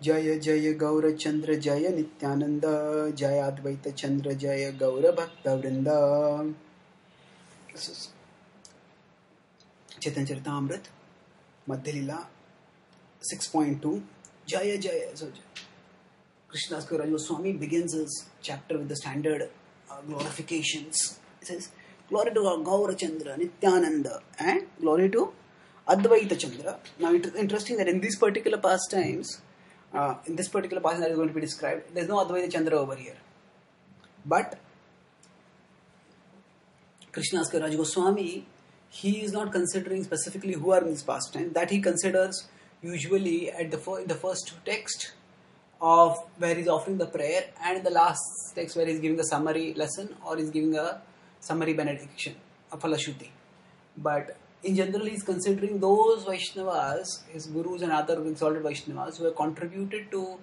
Jaya Jaya Gaura Chandra Jaya Nityananda Jaya Advaita Chandra Jaya Gaura Bhakta Vrinda. This is Chaitanya Charitamrita Madhya Lila 6.2. Jaya Jaya. So Krishnadas Kaviraj Goswami begins his chapter with the standard glorifications. It says, glory to Gaura Chandra, Nityananda, and glory to Advaita Chandra. Now it is interesting that in these particular pastimes, in this particular passage that is going to be described, there is no Advaita Chandra over here. But Krishnadas Kaviraj Goswami, he is not considering specifically who are in this pastime. That he considers usually at in the first text of where he is offering the prayer, and in the last text where he is giving a summary lesson or he is giving a summary benediction, a Falashuti. But in general, he is considering those Vaishnavas, his gurus and other exalted Vaishnavas who have contributed to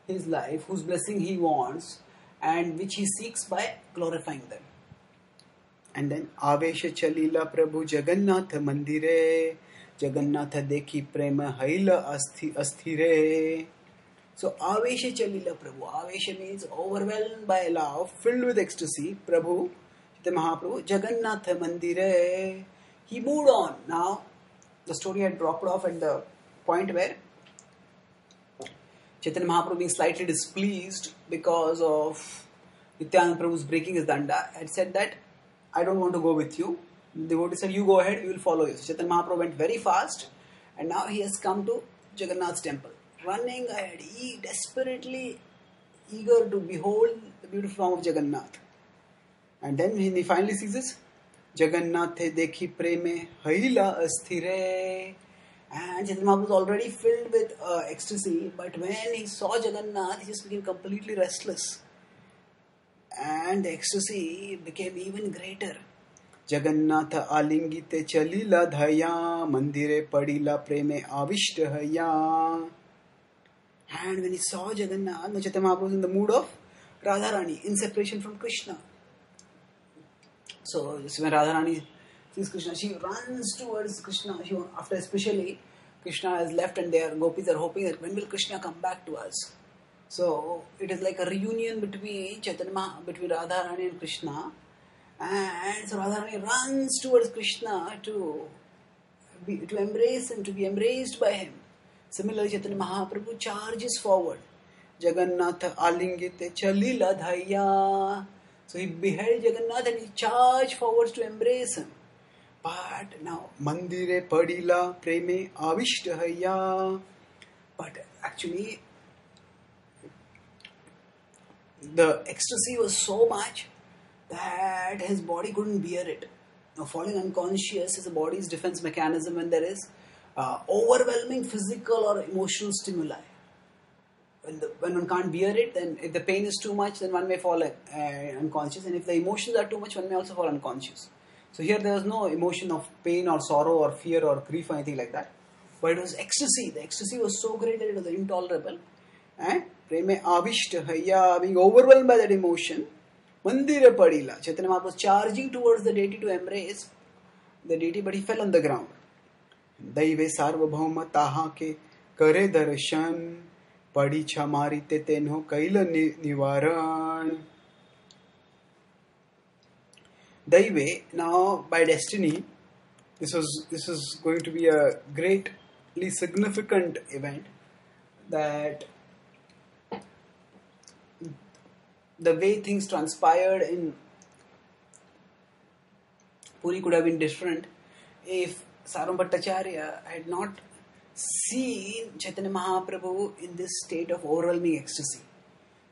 his life, whose blessing he wants, and which he seeks by glorifying them. And then, Avesha Chalila Prabhu Jagannatha Mandire, Jagannatha Dekhi Prema Haila Asthire. So, Avesha Chalila Prabhu. Avesha means overwhelmed by love, filled with ecstasy. Prabhu, Chaitanya Mahaprabhu, Jagannatha Mandire. He moved on. Now, the story had dropped off at the point where Chaitanya Mahaprabhu, being slightly displeased because of Nityananda Prabhu's breaking his danda, had said that, I don't want to go with you. The devotee said, you go ahead, we will follow you. So Chaitanya Mahaprabhu went very fast, and now he has come to Jagannath's temple, running ahead, desperately eager to behold the beautiful form of Jagannath. And then when he finally sees this, Jagannathe dekhi preme haila asthire. And Chaitanya Mahaprabhu was already filled with ecstasy, but when he saw Jagannath, he just became completely restless. And the ecstasy became even greater. Jagannatha alingite chalila dhaya mandire padila preme avishtahaya. And when he saw Jagannath, Chaitanya Mahaprabhu was in the mood of Radharani, in separation from Krishna. So when Radharani sees Krishna, she runs towards Krishna. After especially Krishna has left and their gopis are hoping that when will Krishna come back to us. So it is like a reunion between between Radharani and Krishna. And so Radharani runs towards Krishna to embrace him, to be embraced by him. Similarly, Chaitanya Mahaprabhu charges forward. Jagannatha alingite chalila dhaya. So he beheld Jagannath and he charged forwards to embrace him. But now, mandire padila preme avishtahaya. But actually, the ecstasy was so much that his body couldn't bear it. Now, falling unconscious is the body's defense mechanism when there is overwhelming physical or emotional stimuli. When one can't bear it, then if the pain is too much, then one may fall unconscious. And if the emotions are too much, one may also fall unconscious. So here there was no emotion of pain or sorrow or fear or grief or anything like that. But it was ecstasy. The ecstasy was so great that it was intolerable. And preme avishtahaya, being overwhelmed by that emotion, mandira padila. Chaitanya Mahaprabhu was charging towards the deity to embrace the deity, but he fell on the ground. Daive sarvabhauma taha ke kare darshan. Padi chamari te tenho kaila nivaran. Daive, now by destiny, this is going to be a greatly significant event, that the way things transpired in Puri could have been different if Sarvam Bhattacharya had not seen Chaitanya Mahaprabhu in this state of overwhelming ecstasy.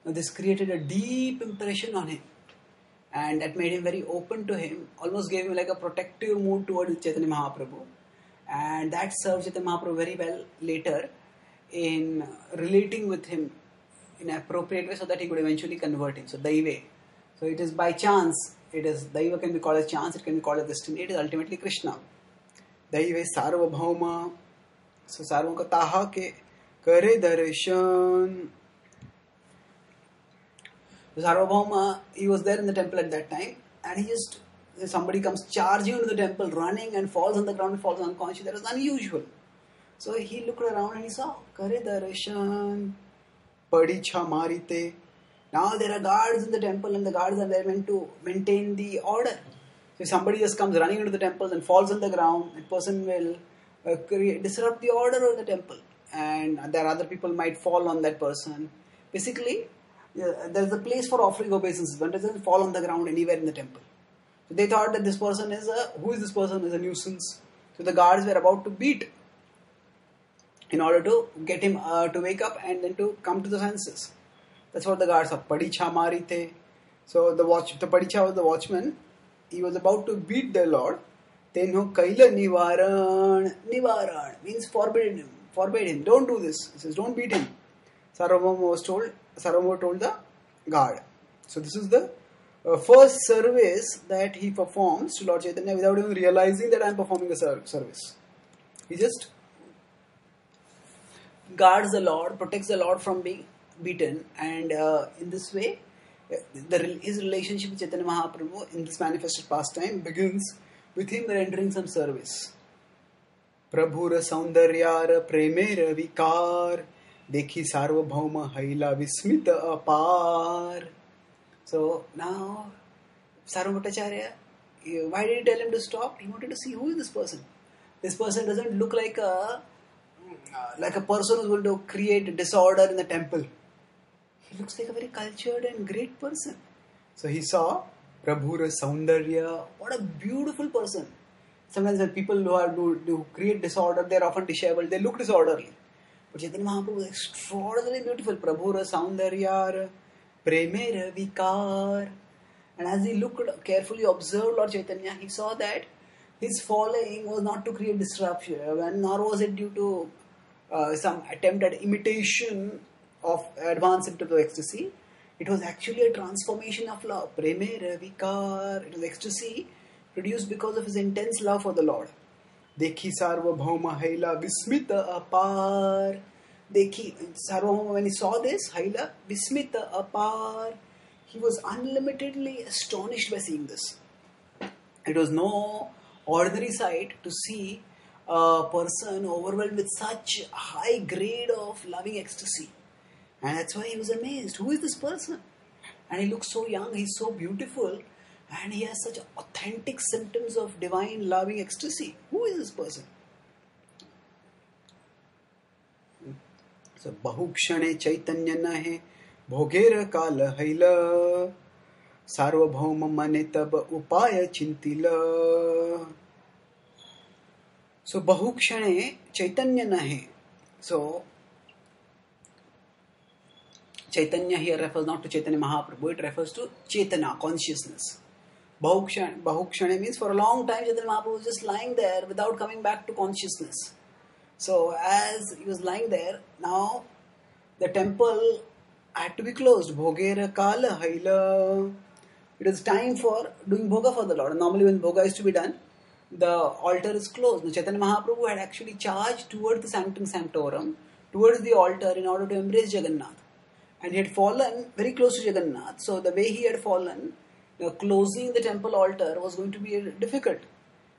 Now this created a deep impression on him, and that made him very open to him, almost gave him like a protective mood towards Chaitanya Mahaprabhu, and that served Chaitanya Mahaprabhu very well later in relating with him in an appropriate way so that he could eventually convert him. So Daive. So it is by chance. Daiva can be called as chance, it can be called as destiny. It is ultimately Krishna. Daive sarvabhauma. So sarvam ka taha ke kare darshan. So Sarvabhauma, he was there in the temple at that time, and somebody comes charging into the temple, running and falls on the ground and falls unconscious. That was unusual. So he looked around and he saw Kare darshan. Padicha marite. Now there are guards in the temple, and the guards are there meant to maintain the order. So if somebody just comes running into the temple and falls on the ground, that person will disrupt the order of the temple, and there are other people might fall on that person. Basically, there's a place for offering obeisances. One doesn't fall on the ground anywhere in the temple. So they thought that this person is this person is a nuisance. So the guards were about to beat in order to get him to wake up and then to come to the senses. That's what the guards are. Padicha marite. So the Padicha was the watchman. He was about to beat the Lord. Tenho kaila nivaran. Nivaran means forbid him. Don't do this. He says, don't beat him. Sarvabhauma told the guard. So this is the first service that he performs to Lord Chaitanya without even realizing that I am performing a service. He just guards the Lord, protects the Lord from being beaten, and in this way, his relationship with Chaitanya Mahaprabhu in this manifested pastime begins with him rendering some service. Prabhura saundaryara premera vikar dekhi sarvabhauma haila vismita apar. So now, Sarvabhauma Bhattacharya, why did he tell him to stop? He wanted to see who is this person. This person doesn't look like a person who's going to create disorder in the temple. He looks like a very cultured and great person. So he saw Prabhura Saundarya. What a beautiful person. Sometimes when people who create disorder, they're often disheveled. They look disorderly. But Chaitanya Mahaprabhu was extraordinarily beautiful. Prabhura Saundarya, Premera Vikar. And as he carefully observed Lord Chaitanya, he saw that his falling was not to create disruption, nor was it due to some attempt at imitation of advanced symptoms of ecstasy. It was actually a transformation of love. Premera Vikar. It was ecstasy produced because of his intense love for the Lord. Dekhi Sarvabhauma Haila Vismita Apar. Dekhi Sarvabhauma, when he saw this, Haila Vismita Apar, he was unlimitedly astonished by seeing this. It was no ordinary sight to see a person overwhelmed with such high grade of loving ecstasy. And that's why he was amazed. Who is this person? And he looks so young, he's so beautiful, and he has such authentic symptoms of divine loving ecstasy. Who is this person? So, Bahukshane Chaitanya nahe bhogera kala haila sarvabhauma mane tab upaya chintila. So, Bahukshane Chaitanya nahe. So, Chaitanya here refers not to Chaitanya Mahaprabhu, it refers to Chaitanya, consciousness. Bahukshane means for a long time Chaitanya Mahaprabhu was just lying there without coming back to consciousness. So as he was lying there, now the temple had to be closed. Bhogera kala haila. It is time for doing bhoga for the Lord. Normally when bhoga is to be done, the altar is closed. Now, Chaitanya Mahaprabhu had actually charged towards the sanctum sanctorum, towards the altar in order to embrace Jagannatha. And he had fallen very close to Jagannath. So the way he had fallen, closing the temple altar was going to be difficult.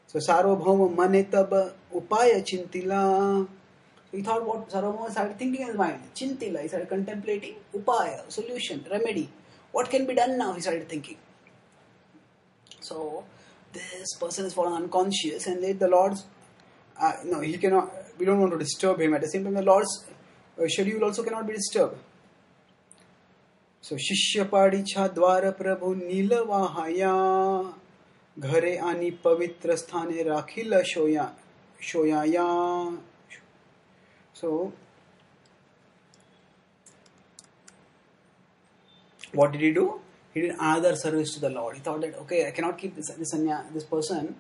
So Sarvabhauma mane tab upaya chintila. So he thought what Sarvabhauma started thinking in his mind. Chintila, he started contemplating upaya, solution, remedy. What can be done now? He started thinking. So this person has fallen unconscious, and the Lord's he cannot. We don't want to disturb him. At the same time, the Lord's schedule also cannot be disturbed. So Shishya Padicha Dwara Prabhu Nilavahaya Ghare Ani Pavitra Sthane Rakhila Shoyaya. So what did he do? He did another service to the Lord. He thought that, okay, I cannot keep this person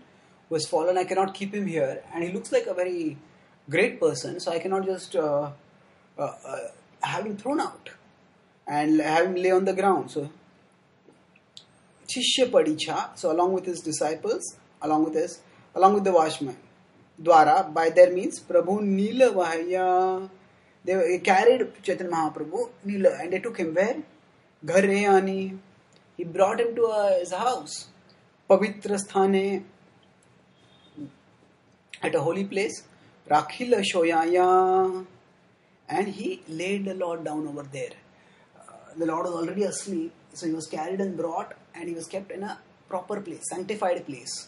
who has fallen, I cannot keep him here, and he looks like a very great person, so I cannot just have him thrown out and have him lay on the ground. So Shishya Padicha, so along with his disciples, along with the watchman, Dwara, by their means, Prabhu Nila Vahaya, they carried Chaitanya Mahaprabhu, Nila, and they took him where? Ghare Ani. He brought him to his house, Pavitra Sthane, at a holy place, Rakhila Shoyaya, and he laid the Lord down over there. The Lord was already asleep, so he was carried and brought, and he was kept in a proper place, sanctified place.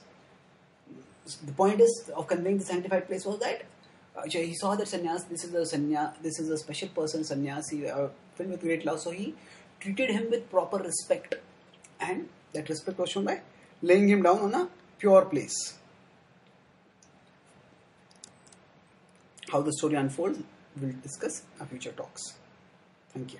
The point is of conveying the sanctified place was that he saw that this is a special person, sannyasi, filled with great love, so he treated him with proper respect, and that respect was shown by laying him down on a pure place. How the story unfolds, we'll discuss in our future talks. Thank you.